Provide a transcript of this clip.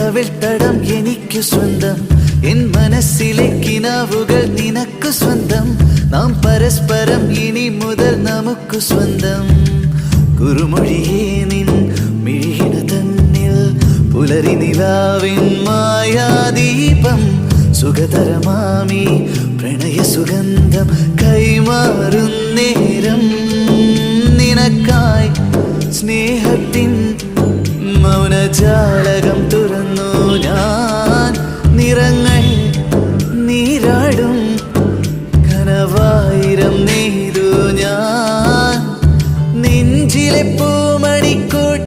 കവിൾത്തടം എനിക്കു സ്വന്തം, എൻ മനസ്സിലെ കിനാവുകൾ നിനക്കു സ്വന്തം. നാം പരസ്പരം ഇനി മുതൽ നമുക്കു സ്വന്തം. കുറുമൊഴിയേ നിൻ മിഴിയിന തന്നിൽ പുലരി നിലാവിൻ മായാദീപം. സുഖതരമാമി പ്രണയ സുഗന്ധം കൈമാറുന്നേരം നിനക്കായി സ്നേഹത്തിൻ മൗനജാലകം തുറന്നു ഞാൻ. നിറങ്ങ